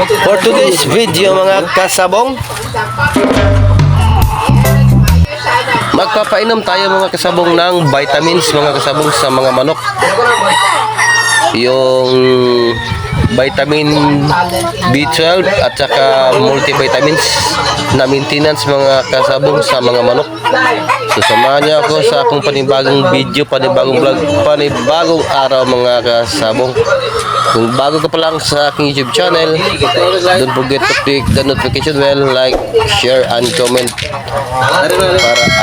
For today's video mga kasabong, magpapainom tayo mga kasabong ng vitamins mga kasabong sa mga manok. Yung vitamin B12 at saka multivitamins na maintenance mga kasabong sa mga manok. So samahan niyo ako sa akong panibagong video, panibagong vlog, panibagong araw mga kasabong. Kung bago ka pa lang sa aking YouTube channel, don't forget to click the notification bell, like, share, and comment para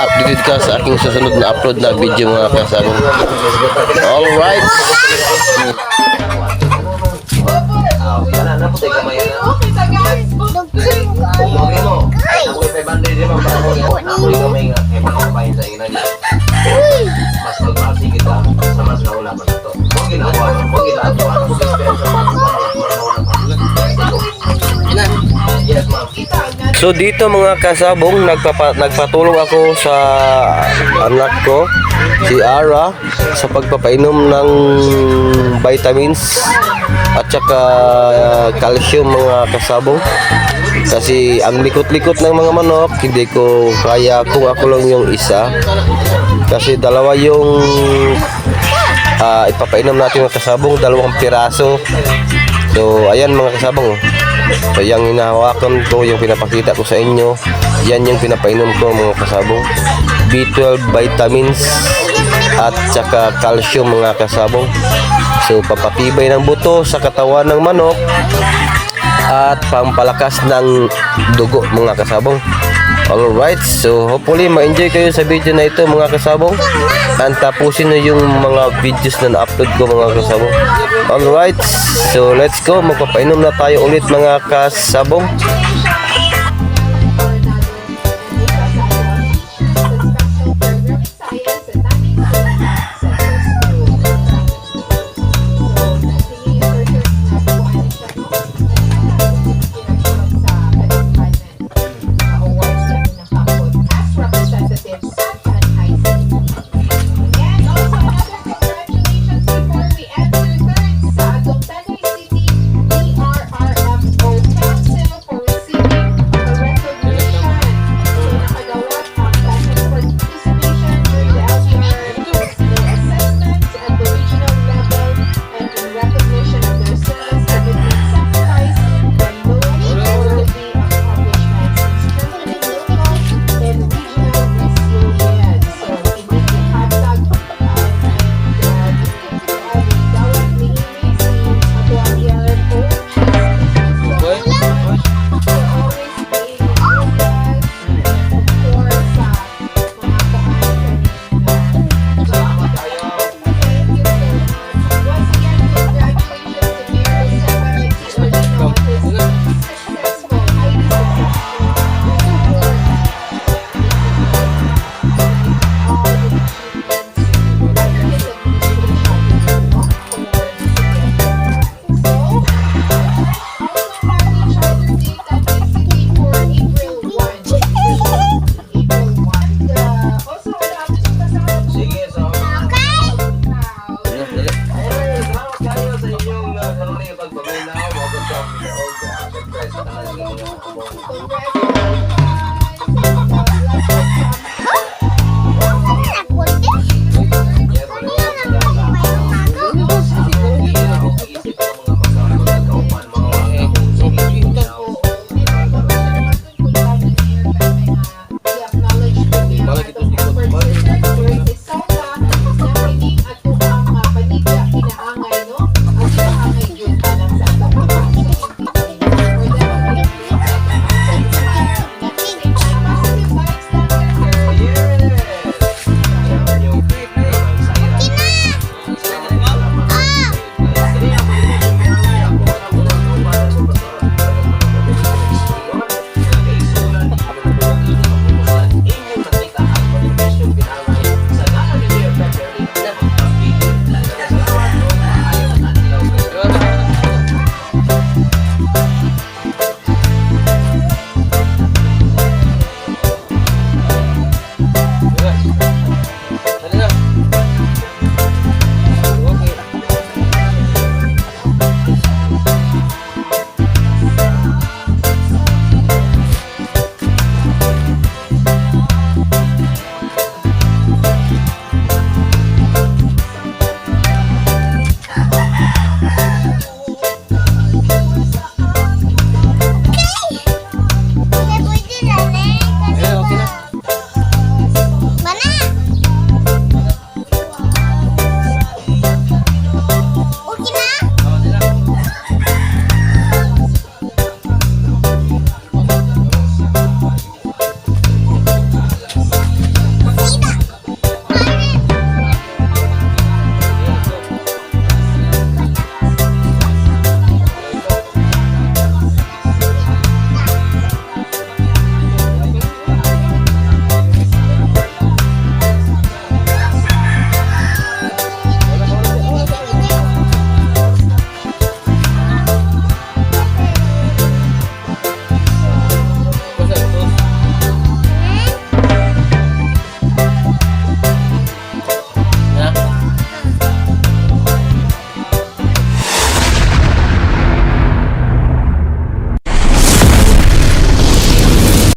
updated ka sa aking susunod na upload na video mga kasabong. Alright. So dito mga kasabong, nagpatulong ako sa anak ko, si Ara, sa pagpapainom ng vitamins at saka calcium mga kasabong. Kasi ang likot-likot ng mga manok, hindi ko kaya kung ako lang yung isa. Kasi dalawa yung ipapainom natin mga kasabong, 2 piraso. So ayan mga kasabong. So yung hinahawakan ko, yung pinapakita ko sa inyo, yan yung pinapainom ko mga kasabong. B12 vitamins at saka calcium mga kasabong. So papatibay ng buto sa katawan ng manok at pampalakas ng dugo mga kasabong. Alright, so hopefully ma-enjoy kayo sa video na ito mga kasabong. And tapusin nyo yung mga videos na na-upload ko mga kasabong. Alright, so let's go. Magpapainom na tayo ulit mga kasabong.